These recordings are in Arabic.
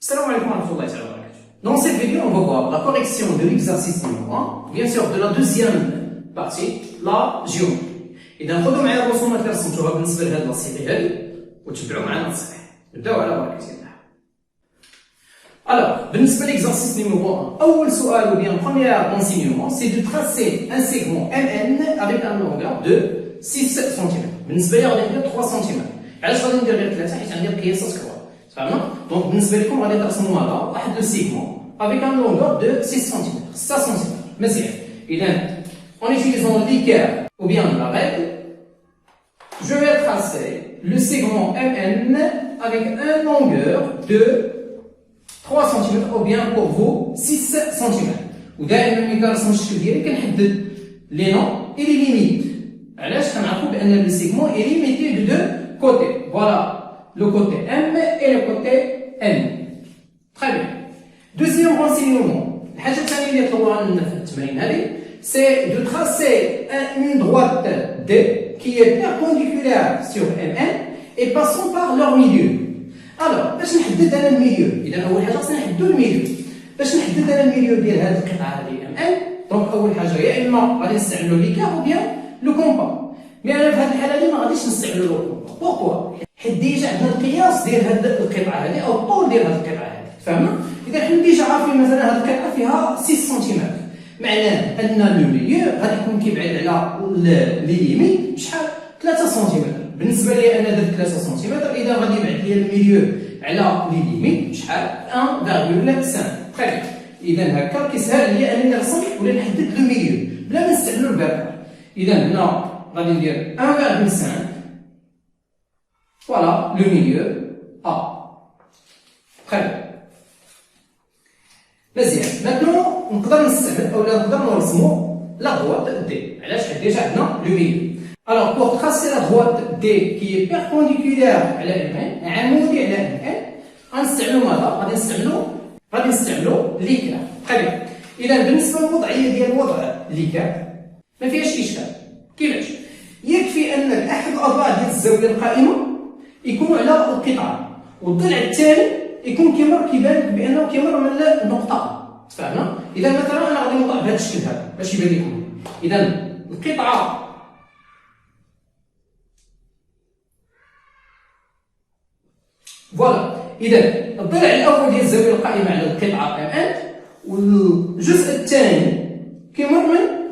Salam alaikum wa rahmatullahi wa barakatuh. Dans cette vidéo, on va voir la correction de l'exercice numéro 1, bien sûr de la deuxième partie, la géométrie. إذا ناخذوا معايا الرسومات اللي رسمتوها بالنسبة لهذه الوصية هذه وتبعوا معنا التصحيح. نبداو على بركة الله. Alors, بالنسبة l'exercice numéro 1, أول سؤال ou bien premier enseignement, c'est de tracer un segment MN avec un longueur de 6 cm. بالنسبة لي غادي ندير 3 cm. علاش غادي ندير غير 3 حيت عندي القياسات كبار. فهمنا؟ دونك بالنسبة لكم غادي ترسموا هذا واحد لو سيغمون avec un longueur de 6 cm. 6 cm. مزيان. إذا en utilisant l'équerre ou bien la règle, je vais tracer le segment MN avec une longueur de 3 cm ou bien pour vous 6 cm. ودائما ملي كنرسم الشكل ديالي كنحدد لي نون et les limites. علاش كنعرفوا بان le segment est limité de deux côtés. Voilà le côté M et le côté N. Très bien. Deuxième renseignement. الحاجة الثانية اللي طلبوها لنا في التمرين هذه c'est de tracer une droite D qui est perpendiculaire sur MN et passant par leur milieu. Alors, باش نحدد انا الميليو، اذا اول حاجه خصنا نحددوا الميليو. باش نحدد انا الميليو ديال هذه القطعه هذه MN، دونك اول حاجه يا اما غادي نستعملوا ليكار او بيان لو كومبا. مي انا في هذه الحاله هذه ما غاديش نستعملوا لو كومبا. بوركوا؟ حيت ديجا عندنا القياس ديال هذه القطعه هذه او الطول ديال هذه القطعه هذه، فهمنا؟ اذا حنا ديجا عارفين مثلا هذه القطعه فيها 6 سنتيمتر، معناه ان لو ميليو غادي يكون كيبعد على لي ليميت بشحال 3 سنتيمتر. بالنسبه لي انا درت 3 سنتيمتر، اذا غادي يبعد لي الميليو على لي ليميت بشحال 1.5. طيب اذا هكا كيسهل لي انني نرسم ولا نحدد لو ميليو بلا ما نستعملوا البركه. اذا هنا غادي ندير 1.5. فوالا لو ميليو A. Très bien. مزيان. ماتنو نقدر نستعمل اولا نقدر نرسمو لا droite D. علاش؟ حيت ديجا عندنا لو ميليو. Alors pour tracer la droite D qui est perpendiculaire على MN، عمودي على MN، غنستعملوا ماذا؟ غادي نستعملوا ليكار. Très bien. إذا بالنسبة للوضعية ديال وضع ليكار ما فيهاش إشكال. كيفاش؟ يكفي أن أحد الأضلاع ديال الزاوية القائمة يكون على القطعة، والضلع الثاني يكون كيبان لك بأنه كيمر من النقطة. تفهمنا؟ إذا مثلا أنا غادي نوضع بهذا الشكل هذا باش يبان لكم. إذا القطعة فوالا، إذا الضلع الأول ديال الزاوية القائمة على القطعة MN، والجزء الثاني كيمر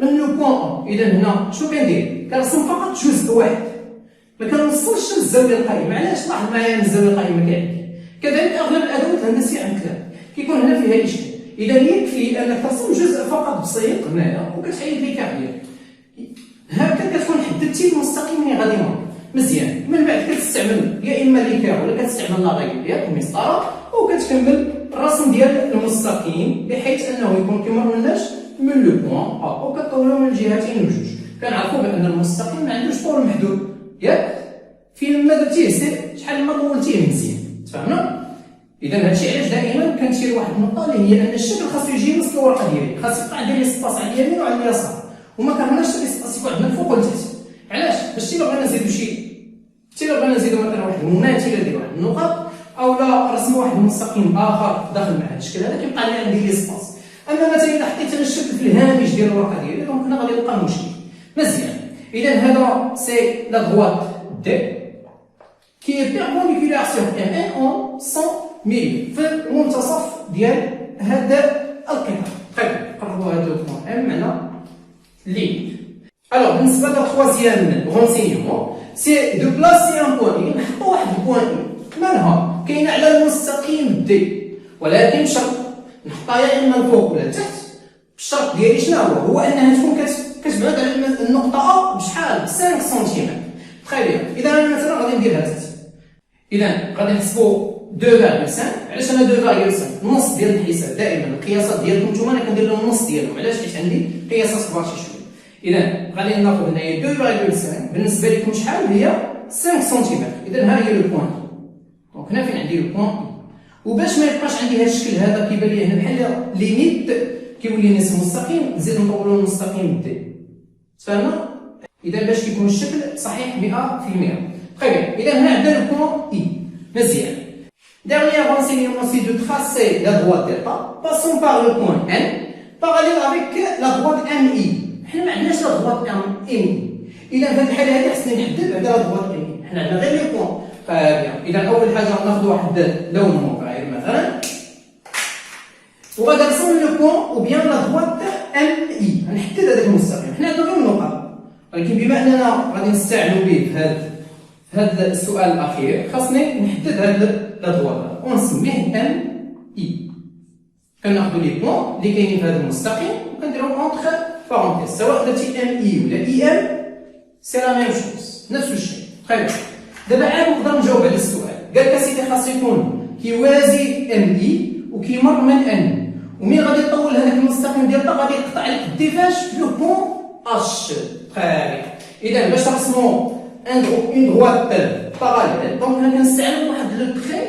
من لو بوان. إذا هنا شنو كندير؟ كنرسم فقط جزء واحد، ما كنوصلش للزاوية القائمة. علاش؟ لاحظ معايا أن الزاوية القائمة كاين. كذلك أغلب الأدوات الهندسية عند كذا كيكون هنا فيها إشكال. إذا يكفي أنك ترسم جزء فقط بسيط هنايا وكتحيد ليكار ديالك. هكا كتكون حددتي المستقيم اللي غادي يمر. مزيان. من بعد كتستعمل يا اما ليكار ولا كتستعمل لا ريغل ديالك المسطره وكتكمل الرسم ديال المستقيم بحيث انه يكون كيمر مناش من لو بوان ا وكطولو من الجهتين بجوج. كنعرفوا بان المستقيم ما عندوش طول محدود، ياك؟ فين ما درتيه سير شحال ما طولتيه مزيان. تفهمنا؟ اذا هادشي علاش دائما كنشير واحد النقطه اللي هي ان الشكل خاصو يجي نص الورقه ديالي، خاص يقطع ديال ليسباس على اليمين وعلى اليسار، وما كرهناش ليسباس يكون عندنا الفوق والتحت. علاش؟ باش تي بغينا نزيدو مثلا واحد المماثله ديال واحد النقط اولا رسموا واحد المستقيم اخر داخل مع هذا الشكل هذا كيبقى لي عندي ليسباس. اما مثلا اذا حطيت انا الشكل في الهامش ديال الورقه ديالي دونك هنا غادي يبقى مشكل. مزيان. اذا هذا سي لا دروات دي كي اي بيربونديكولار سور MN اون 100 ملم في المنتصف ديال هذا القطع. طيب قربوا هذا البوان ام معنا لي. Alors, بالنسبة للتروازيام renseignement, c'est de placer un point I. نحطو واحد البوان I مالها كاينة على المستقيم D، ولكن بشرط نحطها يا إما الفوق ولا التحت. الشرط ديالي شنو هو؟ هو أنها تكون كتبعد على النقطة A بشحال؟ 5 سنتيمتر. تخي بيان. إذا أنا مثلا غادي نديرها تحت. إذا غادي نحسبو 2.5. علاش أنا 2.5؟ النص ديال الحساب دائما القياسات ديالكم نتوما أنا كندير لهم النص ديالهم. علاش؟ حيت عندي قياسات كبار شي شوية. إذا غادي ناخذ هنايا 2.5 بالنسبة لكم شحال هي 5 سنتيمتر. إذا ها هي لو بوان. دونك هنا فين عندي لو بوان. وباش ما يبقاش عندي هذا الشكل هذا كيبان لي هنا بحال ليميت كيولي نصف مستقيم نزيد نطولو المستقيم دي. تفهمنا؟ إذا باش كيكون الشكل صحيح 100%. طيب إذا هنا عندنا لو بوان إي. مزيان. Dernier renseignement, c'est de tracer la droite delta. Passons par le point N, parallèle avec la droite MI. حنا ما عندناش لا droite MI. إذا في هذه الحالة هذه خصنا نحدد على la droite MI. حنا عندنا غير لي بوان. إذا أول حاجة ناخذ واحد لون مغاير مثلا. وغادي نرسم لو بوان أو بيان لا droite MI. غنحدد هذاك المستقيم. حنا عندنا غير النقط. ولكن بما أننا غادي نستعملوا به في هذا السؤال الأخير، خاصني نحدد هذا لا droite ونسميه MI. كناخذوا لي بوان اللي كاينين في هذا المستقيم وكنديرهم اونتر بارونتيز، سواء درتي MI ولا IM سي لا ميم شوز، نفس الشيء. طيب دابا عاد نقدر نجاوب على السؤال. قال لك اسيدي خاص يكون كيوازي MI وكيمر من N، ومين غادي يطول هذاك المستقيم ديالنا غادي يقطع لك الديفاج في لو بون H. طيب إذا باش نرسمو اون droite parallèle، دونك هنا كنستعمل واحد لو تخي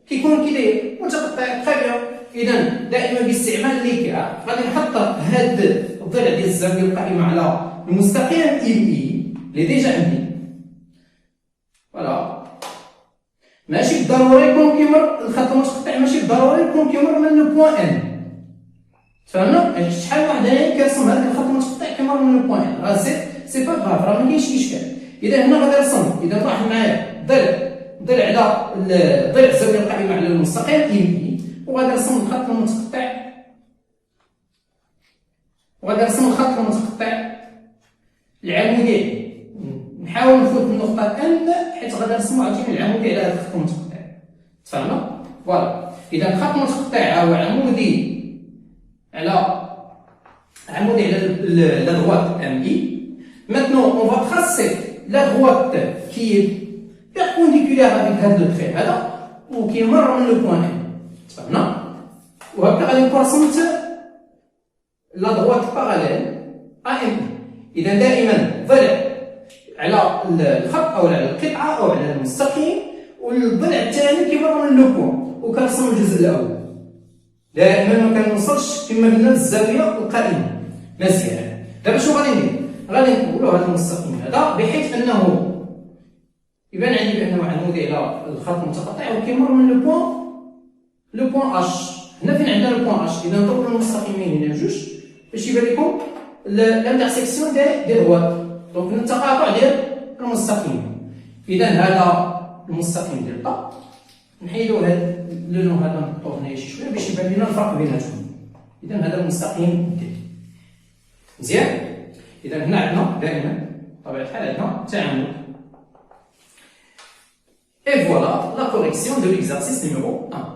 كيكون كي داير متقطع. تري بيان. إذا دائما باستعمال ليكا غادي نحط هاد الضلع ديال الزاوية القائمة على المستقيم إي اللي ديجا عندي. فوالا ماشي بالضروري يكون كيمر الخط المتقطع، ماشي بالضروري يكون كيمر من لو بوان ان. تفهمنا؟ شحال واحد هنايا كيرسم هذاك الخط المتقطع كيمر من لو بوان ان، راه سي با غاف، راه ما كاينش اشكال. اذا هنا غادي نرسم، اذا لاحظ معايا ضلع على ضلع الزاويه القائمه على المستقيم اي، وغادي نرسم الخط المتقطع، العمودي. نحاول نفوت النقطة ان حيت غادي نرسمو عاوتاني العمودي على هذا الخط المتقطع. تفهمنا؟ فوالا. إذا الخط المتقطع هو عمودي على لا droite MI. Maintenant, on va tracer la droite qui est perpendiculaire avec هذا لو تري هذا وكيمر من لو بوان ان. تفهمنا؟ وهكا غادي نكون رسمت لا droite parallèle à MI. إذا دائما ضلع على الخط أو على القطعة أو على المستقيم، والضلع الثاني كيمر من لو بوان وكنرسم الجزء الأول. دائما ما كنوصلش كما قلنا للزاوية القائمة. مزيان. دابا شنو غادي ندير؟ غادي نحولو هذا المستقيم هذا بحيث أنه يبان عندي بأنه عمودي على الخط المتقطع وكيمر من لو بوان اش. هنا فين عندنا لو بوان اش؟ إذا نضربو المستقيمين هنا بجوج باش يبان لكم الانترسيكسيون دي دروات، دونك التقاطع ديال المستقيم. إذا هذا المستقيم ديال طا نحيدو هاد اللون هذا نحطوه هنايا شي شويه باش يبان لنا الفرق بيناتهم. إذا هذا المستقيم ديالي مزيان. إذا هنا عندنا دائما بطبيعة الحال عندنا تعامد. Et voilà la correction de l'exercice numéro 1.